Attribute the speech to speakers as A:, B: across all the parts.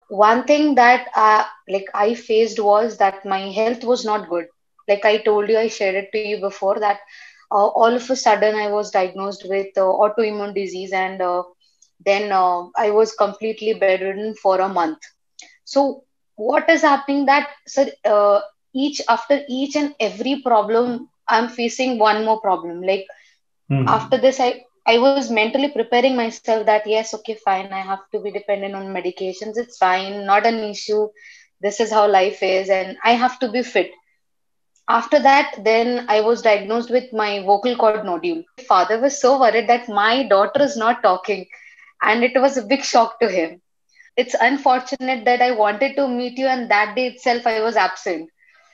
A: one thing that I faced was that my health was not good. Like I told you, I shared it to you before that all of a sudden I was diagnosed with autoimmune disease, and then I was completely bedridden for a month. So what is happening that so each after each and every problem I'm facing one more problem. Like after
B: Hmm.
A: this, I was mentally preparing myself that yes, okay, fine, I have to be dependent on medications. It's fine, not an issue. This is how life is, and I have to be fit. After that, then I was diagnosed with my vocal cord nodule. Father was so worried that my daughter is not talking, and it was a big shock to him. It's unfortunate that I wanted to meet you, and that day itself I was absent.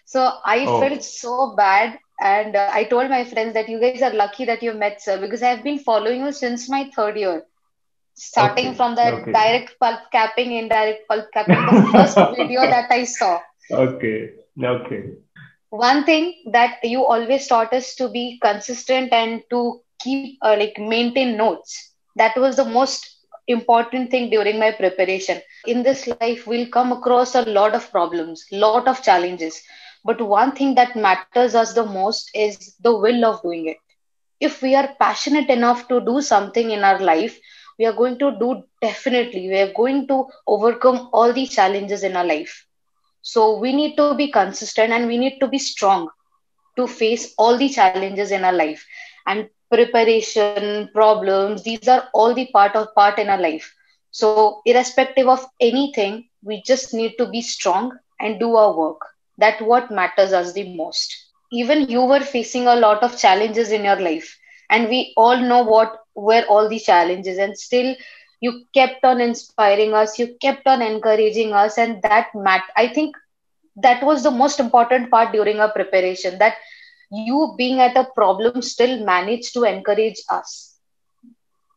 A: So I felt
B: Oh,
A: so bad, and I told my friends that you guys are lucky that you met sir, because I have been following you since my third year, starting
B: okay,
A: from that
B: okay.
A: direct pulp capping, indirect pulp capping, the first video that I saw.
B: Okay, okay.
A: One thing that you always taught us to be consistent and to keep maintain notes. That was the most important thing during my preparation. In this life we'll come across a lot of problems, lot of challenges, but one thing that matters us the most is the will of doing it. If we are passionate enough to do something in our life, we are going to do, definitely we are going to overcome all the challenges in our life. So we need to be consistent and we need to be strong to face all the challenges in our life. And preparation, problems, these are all the part in our life. So irrespective of anything, we just need to be strong and do our work. That what matters us the most. Even you were facing a lot of challenges in your life, and we all know what were all the challenges, and still you kept on inspiring us, you kept on encouraging us, and I think that was the most important part during our preparation, that you being at a problem still managed to encourage us,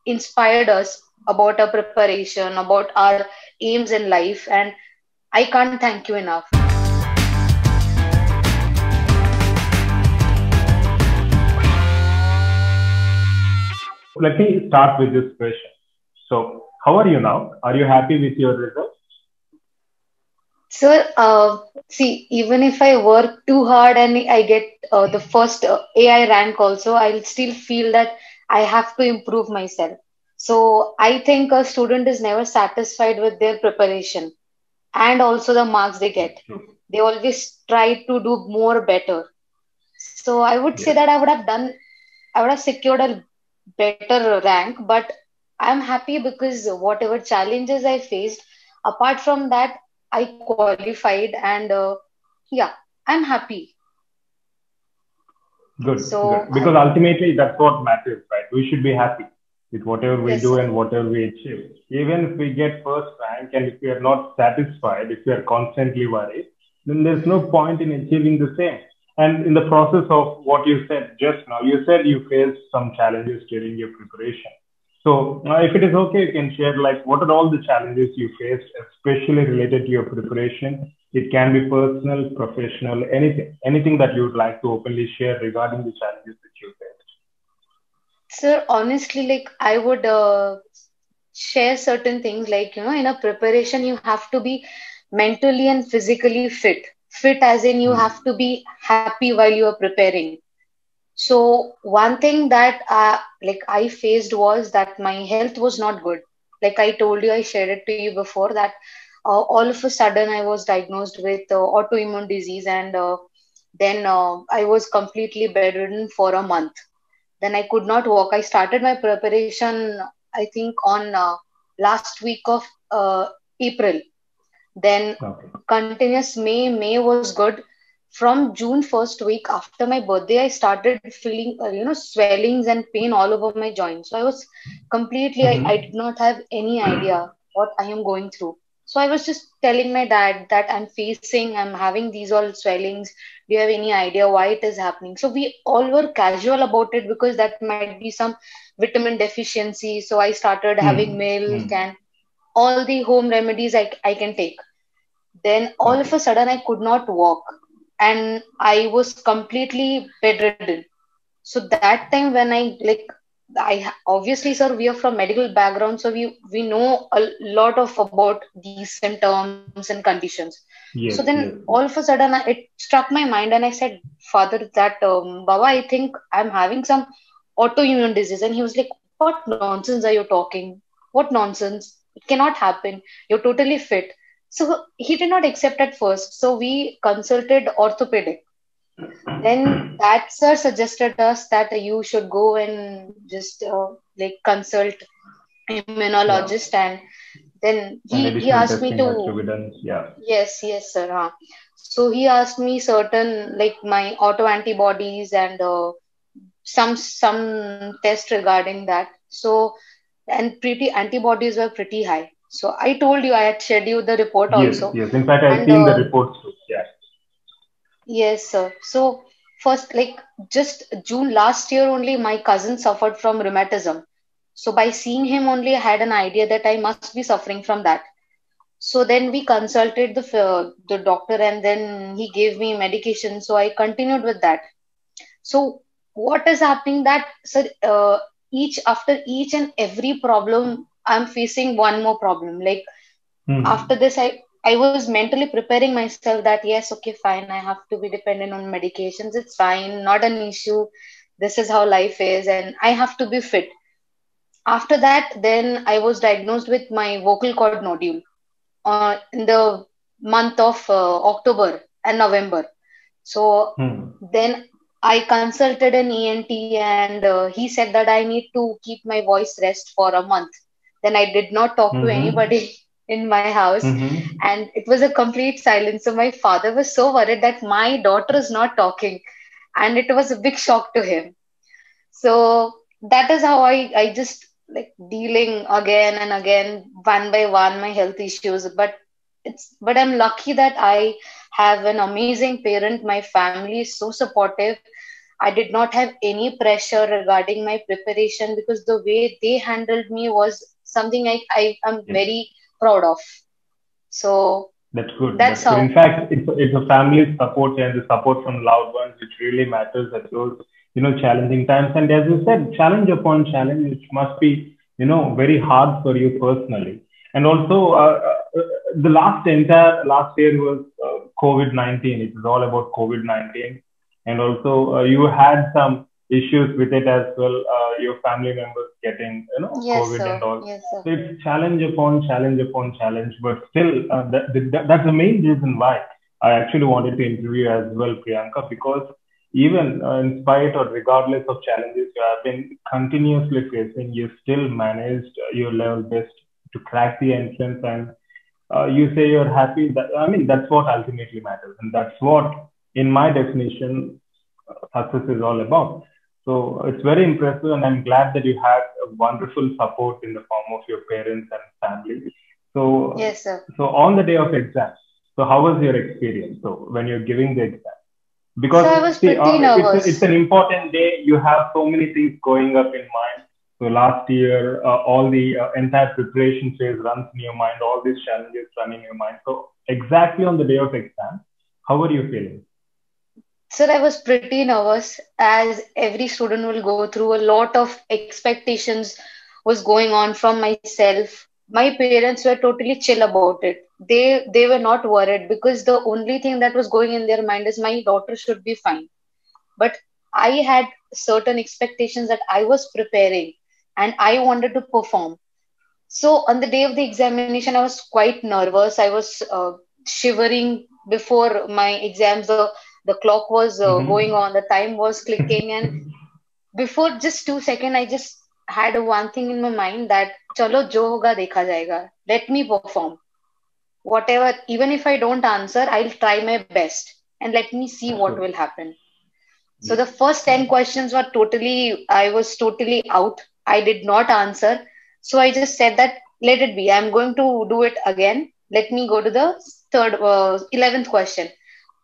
A: inspired us about our preparation, about our aims in life, and I can't thank you enough.
B: So let me start with this question. So, how are you now? Are you happy with your results?
A: So see, even if I work too hard and I get the first AI rank also, I'll still feel that I have to improve myself. So I think a student is never satisfied with their preparation and also the marks they get.
B: True.
A: They always try to do more better. So I would say that
B: Yes.
A: I would have secured a better rank, but I'm happy because whatever challenges I faced, apart from that, I qualified, and yeah, I'm happy.
B: Good,
A: So
B: good. Because ultimately, that's what matters, right? We should be happy with whatever we
A: yes,
B: do and whatever we achieve. Even if we get first rank and if we are not satisfied, if we are constantly worried, then there's no point in achieving the same. And in the process of what you said just now, you said you faced some challenges during your preparation. So, if it is okay, you can share like what are all the challenges you faced, especially related to your preparation. It can be personal, professional, anything that you would like to openly share regarding the challenges that you faced.
A: sir, honestly, like I would share certain things, like in a preparation you have to be mentally and physically fit. Fit as in you have to be happy while you are preparing. So one thing that I faced was that my health was not good. Like I told you, I shared it to you before that all of a sudden I was diagnosed with autoimmune disease, and then I was completely bedridden for a month. Then I could not walk. I started my preparation, I think, on last week of April. Then
B: Okay.
A: continuous May was good. From June first week after my birthday, I started feeling swellings and pain all over my joints. So I was completely, I did
B: Mm-hmm.
A: not have any idea what I am going through. So I was just telling my dad that I'm having these all swellings. Do you have any idea why it is happening? So we all were casual about it because that might be some vitamin deficiency. So I started having milk
B: Mm-hmm.
A: and all the home remedies I can take. Then all of
B: Okay.
A: a sudden, I could not walk and I was completely bedridden. So that time when I obviously, sir, we are from medical background, so we know a lot of about these symptoms and conditions. So
B: Yes,
A: then
B: yes,
A: all of
B: yes.
A: a sudden it struck my mind, and I said, Father, that Baba, I think I'm having some autoimmune disease. And he was like, what nonsense are you talking? What nonsense? It cannot happen. You're totally fit. So he did not accept at first. So we consulted orthopedic. Then that sir suggested us that you should go and just like consult
B: Yeah.
A: immunologist, and then
B: And
A: he
B: additional
A: asked me
B: testing has to
A: to.
B: be done. Yeah.
A: Yes, sir. Huh. So he asked me certain like my auto antibodies and some test regarding that. So and pretty antibodies were pretty high. So I told you I had shared you the report
B: Yes,
A: also,
B: yes. In fact, I've
A: and
B: seen the reports too. Yeah.
A: yes, sir. So first, like just June last year only, my cousin suffered from rheumatism. So by seeing him only, I had an idea that I must be suffering from that. So then we consulted the doctor, and then he gave me medication. So I continued with that. So what is happening that, sir, each after each and every problem, I'm facing one more problem. Like after
B: Hmm.
A: this, I was mentally preparing myself that yes, okay, fine, I have to be dependent on medications. It's fine, not an issue. This is how life is, and I have to be fit. After that, then I was diagnosed with my vocal cord nodule in the month of October and November. So
B: Hmm.
A: then I consulted an ENT, and he said that I need to keep my voice rest for a month. Then I did not talk to
B: Mm-hmm.
A: anybody in my house,
B: Mm-hmm.
A: and it was a complete silence. So my father was so worried that my daughter is not talking, and it was a big shock to him. So that is how I just like dealing again and again, one by one, my health issues. But I'm lucky that I have an amazing parent. My family is so supportive. I did not have any pressure regarding my preparation, because the way they handled me was something I am
B: Yes.
A: very proud of. So
B: That's good.
A: that's
B: That's good. In
A: how.
B: fact, it's a family support and the support from loved ones which really matters at those, challenging times. And as you said, challenge upon challenge, which must be, very hard for you personally. And also, the last year was COVID-19. It was all about COVID-19. And also, you had some issues with it as well. Your family members getting,
A: Yes,
B: COVID and
A: sir.
B: all.
A: Yes, sir.
B: So it's challenge upon challenge upon challenge, but still, that's the main reason why I actually wanted to interview as well, Priyanka, because even in spite or regardless of challenges you have been continuously facing, you still managed your level best to crack the entrance, and you say you're happy. That I mean, that's what ultimately matters, and that's what, in my definition, success is all about. So it's very impressive, and I'm glad that you had a wonderful support in the form of your parents and family. So,
A: Yes, sir.
B: so on the day of exam, so how was your experience? So when you're giving the exam,
A: So I
B: because
A: was
B: see,
A: pretty
B: it's
A: nervous.
B: an important day. You have so many things going up in mind. So last year, all the entire preparation phase runs in your mind. All these challenges run in your mind. So exactly on the day of exam, how are you feeling?
A: Sir, I was pretty nervous, as every student will go through. A lot of expectations was going on from myself. My parents were totally chill about it. They were not worried, because the only thing that was going in their mind is my daughter should be fine. But I had certain expectations that I was preparing, and I wanted to perform. So on the day of the examination, I was quite nervous. I was shivering before my exams. The clock was going
B: Mm-hmm.
A: on, the time was clicking, and before just 2 seconds, I just had one thing in my mind that chalo jo hoga dekha jayega. Let me perform. Whatever, even if I don't answer, I'll try my best and let me see
B: That's
A: what
B: good.
A: will happen. So
B: Yes.
A: the first 10 questions were totally, I was totally out. I did not answer. So I just said that let it be. I'm going to do it again. Let me go to the 11th question.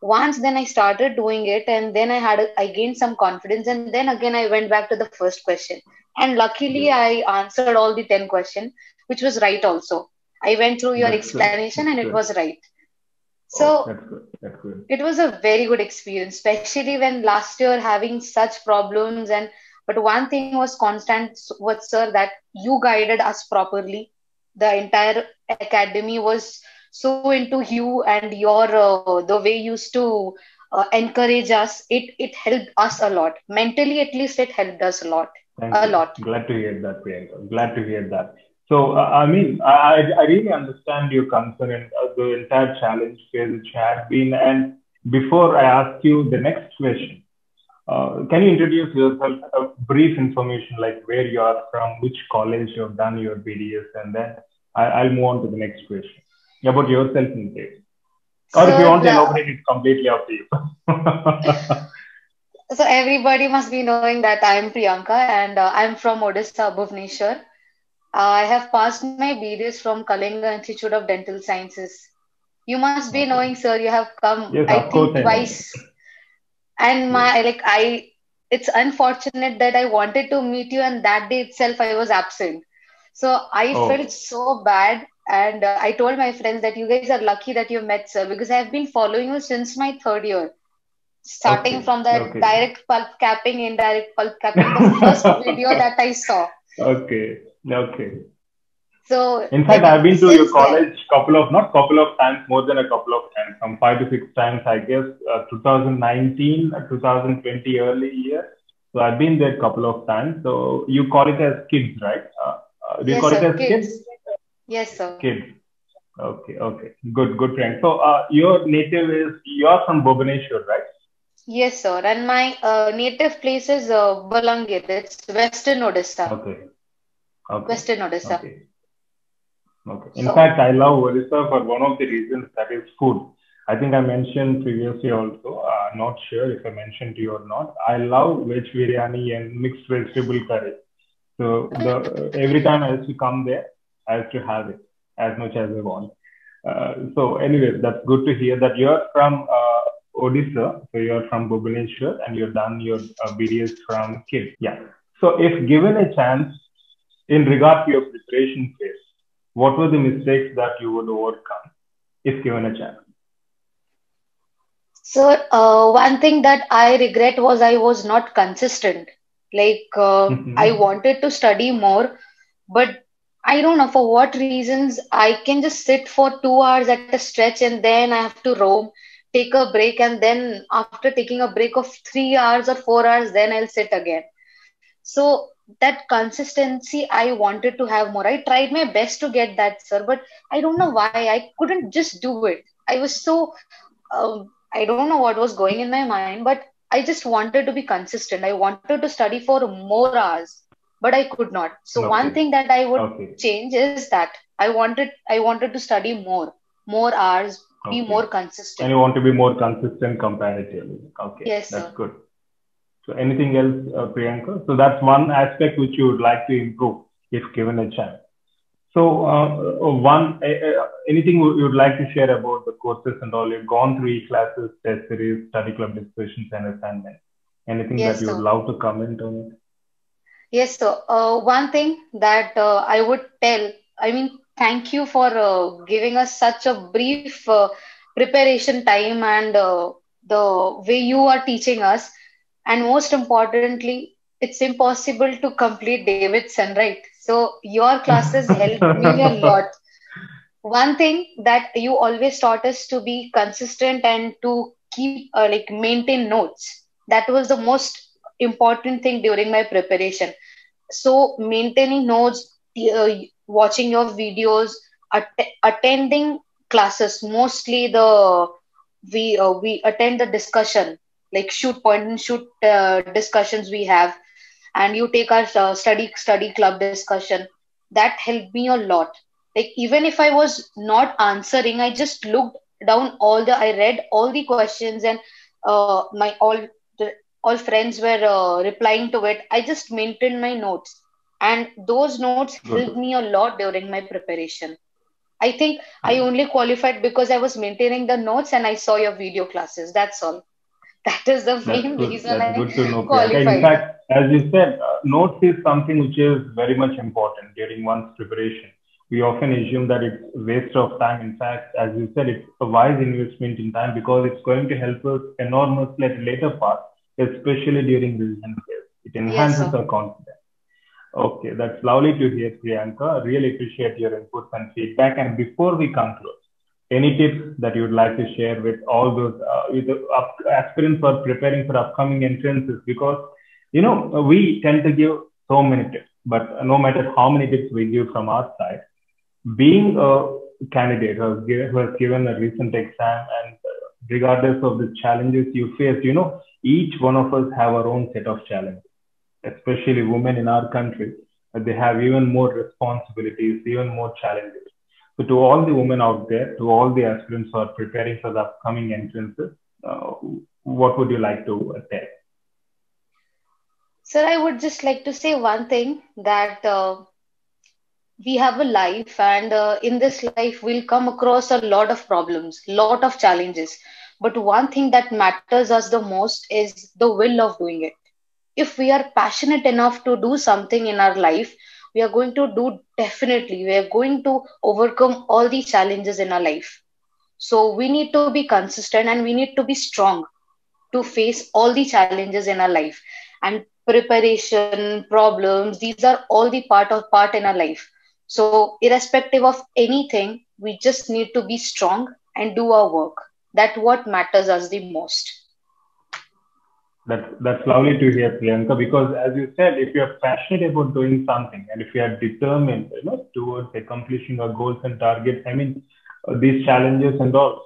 A: Once then I started doing it, and then I gained some confidence, and then again I went back to the first question. And luckily
B: Yes.
A: I answered all the 10 questions, which was right also. I went through your
B: That's good.
A: explanation and
B: That's
A: it
B: good.
A: was right.
B: Oh,
A: So
B: that's good. That's good.
A: it was a very good experience, especially when last year having such problems, and But one thing was constant was, sir, that you guided us properly. The entire academy was so into you and your the way you used to encourage us. It helped us a lot. Mentally, at least, it helped us a lot.
B: Thank
A: A
B: you.
A: lot.
B: Glad to hear that, Priyanka. Glad to hear that. So, I mean, I really understand your concern and the entire challenge phase which had been. And before I ask you the next question, can you introduce yourself, a brief information like where you are from, which college you have done your BDS, and then I'll move on to the next question about yourself in case. Or if you
A: So,
B: want to elaborate, it's completely up to you.
A: so everybody must be knowing that I'm Priyanka and I'm from Odisha, Bhubaneswar. I have passed my BDS from Kalinga Institute of Dental Sciences. You must be
B: Okay.
A: knowing, sir. You have come,
B: Yes,
A: I
B: of course
A: think,
B: I know.
A: twice. And
B: Yes.
A: it's unfortunate that I wanted to meet you, and that day itself I was absent. So I felt
B: Oh,
A: so bad, and I told my friends that you guys are lucky that you met, sir, because I have been following you since my third year, starting
B: okay.
A: from the
B: Okay.
A: direct pulp capping, indirect pulp capping, the first video that I saw.
B: Okay. Okay.
A: So,
B: In fact,
A: like,
B: I've been to your
A: since then,
B: college not couple of times, more than a couple of times, some 5 to 6 times, I guess, 2019, 2020 early year. So I've been there a couple of times. So you call it as kids, right? Do you
A: yes,
B: call it
A: sir,
B: as kids?
A: kids. Yes, sir.
B: Kids. Okay. Okay. Good. Good, friend. So your native is, you're from Bhubaneswar, right?
A: Yes, sir. And my native place is Balangir. It's Western Odisha.
B: Okay. Okay.
A: Western Odisha.
B: Okay. Okay. In
A: So,
B: fact, I love Orissa for one of the reasons, that is food. I think I mentioned previously also, not sure if I mentioned to you or not. I love veg biryani and mixed vegetable curry. So the every time I used to come there, I used to have it as much as I want. So anyway, that's good to hear that you're from Odisha. So you're from Bhubaneswar and you've done your BDS from KID. Yeah. So if given a chance, in regard to your preparation phase, what were the mistakes that you would overcome if given a chance?
A: so one thing that I regret was I was not consistent. Like, I
B: Mm-hmm.
A: wanted to study more, but I don't know for what reasons. I can just sit for 2 hours at a stretch and then I have to roam, take a break, and then after taking a break of 3 hours or 4 hours, then I'll sit again. So that consistency I wanted to have more. I tried my best to get that, sir, but I don't know why I couldn't just do it. I was so I don't know what was going in my mind, but I just wanted to be consistent. I wanted to study for more hours, but I could not. So one
B: Okay.
A: thing that I would
B: Okay.
A: change is that I wanted to study more hours, be more
B: Okay. And
A: consistent.
B: you want to be more consistent comparatively. Okay.
A: Yes,
B: That's
A: sir.
B: good. So anything else, Priyanka? So that's one aspect which you would like to improve if given a chance. So anything you would like to share about the courses and all? You've gone through e-classes, test series, study club discussions, and assignments. Anything that
A: Yes,
B: you would
A: sir.
B: love to comment on?
A: Yes, so one thing that I would tell, I mean, thank you for giving us such a brief preparation time and the way you are teaching us. And most importantly, it's impossible to complete Davidson, right? So your classes helped me a lot. One thing that you always taught us to be consistent and to keep like maintain notes. That was the most important thing during my preparation. So maintaining notes, watching your videos, attending classes, mostly we attend the discussion, like shoot point and shoot discussions we have, and you take our study club discussion. That helped me a lot. Like, even if I was not answering, I just looked down I read all the questions, and my all friends were replying to it. I just maintained my notes, and those notes helped
B: Good.
A: me a lot during my preparation. I think I
B: Yes.
A: only qualified because I was maintaining the notes and I saw your video classes. That's all. That is the
B: That's
A: main
B: good.
A: reason
B: That's
A: I
B: good to know, Priyanka. In
A: qualified.
B: fact, as you said, notes is something which is very much important during one's preparation. We often assume that it's a waste of time. In fact, as you said, it's a wise investment in time because it's going to help us enormously at a later part, especially during revision phase. It
A: Yes,
B: enhances
A: sir.
B: our confidence. Okay, that's lovely to hear, Priyanka. Really appreciate your inputs and feedback. And before we conclude, any tips that you would like to share with all those with the aspirants who are preparing for upcoming entrances? Because we tend to give so many tips, but no matter how many tips we give from our side, being a candidate who has given a recent exam and regardless of the challenges you face, each one of us have our own set of challenges, especially women in our country. They have even more responsibilities, even more challenges. So, to all the women out there, to all the aspirants who are preparing for the upcoming entrances, uh, what would you like to tell?
A: Sir, I would just like to say one thing that we have a life, and in this life, we'll come across a lot of problems, lot of challenges. But one thing that matters us the most is the will of doing it. If we are passionate enough to do something in our life, we are going to do definitely. We are going to overcome all the challenges in our life. So we need to be consistent and we need to be strong to face all the challenges in our life. And preparation, problems, these are all the part in our life. So irrespective of anything, we just need to be strong and do our work. That what matters us the most.
B: That's lovely to hear, Priyanka, because as you said, if you're passionate about doing something and if you are determined, towards accomplishing our goals and targets, I mean, these challenges and all,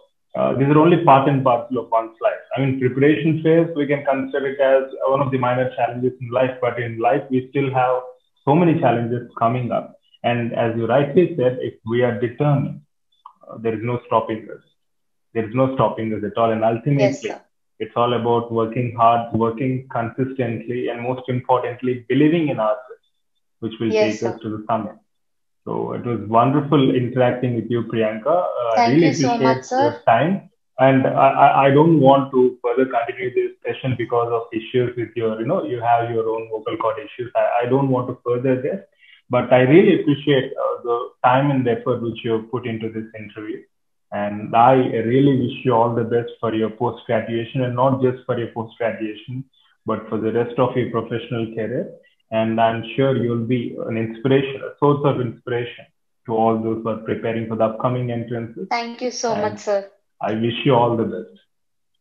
B: these are only part and parcel of one's life. I mean, preparation phase, we can consider it as one of the minor challenges in life, but in life, we still have so many challenges coming up. And as you rightly said, if we are determined, there is no stopping us. There is no stopping us at all. And
A: Yes,
B: ultimately,
A: sir.
B: it's all about working hard, working consistently, and most importantly, believing in ourselves, which will
A: Yes,
B: take us
A: sir.
B: to the summit. So it was wonderful interacting with you, Priyanka. I
A: Thank
B: really
A: you so
B: appreciate
A: much, sir.
B: your time. And I don't want to further continue this session because of issues with you have your own vocal cord issues. I don't want to further this, but I really appreciate the time and effort which you have put into this interview. And I really wish you all the best for your post graduation, and not just for your post graduation, but for the rest of your professional career. And I'm sure you'll be an inspiration, a source of inspiration to all those who are preparing for the upcoming entrances.
A: Thank you so much,
B: And
A: sir.
B: I wish you all the best.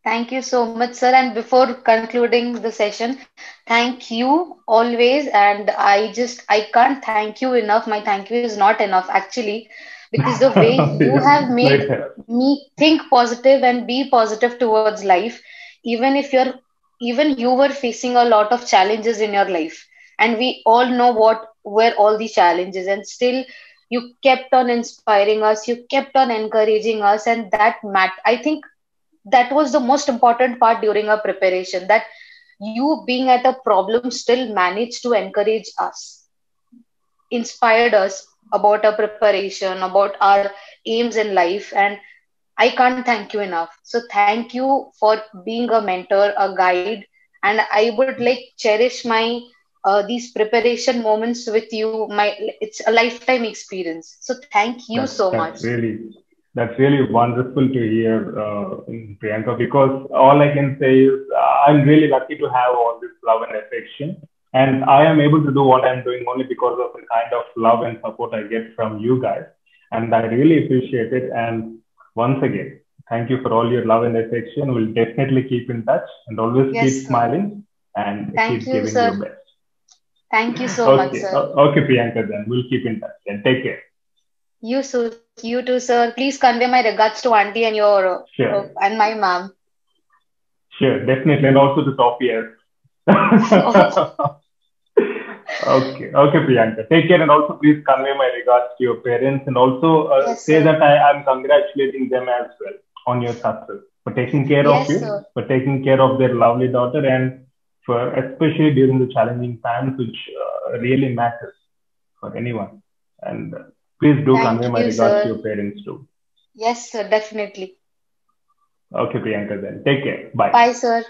A: Thank you so much, sir. And before concluding the session, thank you always. And I can't thank you enough. My thank you is not enough, actually, because the way you
B: Yeah,
A: have made
B: right here.
A: me think positive and be positive towards life, even if even you were facing a lot of challenges in your life. And we all know what were all the challenges. And still, you kept on inspiring us, you kept on encouraging us. And I think that was the most important part during our preparation, that you being at a problem still managed to encourage us, inspired us about our preparation, about our aims in life. And I can't thank you enough. So thank you for being a mentor, a guide. And I would like cherish my these preparation moments with you. It's a lifetime experience. So thank you
B: That's
A: so much.
B: that's really that's really wonderful to hear, Priyanka. Because all I can say is I'm really lucky to have all this love and affection, and I am able to do what I'm doing only because of the kind of love and support I get from you guys, and I really appreciate it. And once again, thank you for all your love and affection. We'll definitely keep in touch and always
A: Yes,
B: keep
A: sir.
B: smiling and
A: Thank
B: keep
A: you,
B: giving your
A: sir.
B: best.
A: Thank you so much,
B: Okay,
A: sir.
B: okay, Priyanka. Then we'll keep in touch. Then take care.
A: You too, sir. Please convey my regards to auntie and your
B: Sure.
A: and my mom.
B: Sure, definitely, and also to Sophia. Okay, okay, Priyanka. Take care, and also please convey my regards to your parents, and also
A: Yes,
B: say
A: sir.
B: that I am congratulating them as well on your success, for taking care of
A: Yes,
B: you,
A: sir.
B: for taking care of their lovely daughter, and for especially during the challenging times, which really matters for anyone. And please do convey
A: Thank
B: my
A: you,
B: regards to
A: sir.
B: your parents too.
A: Yes, sir. Definitely.
B: Okay, Priyanka. Then take care. Bye.
A: Bye, sir.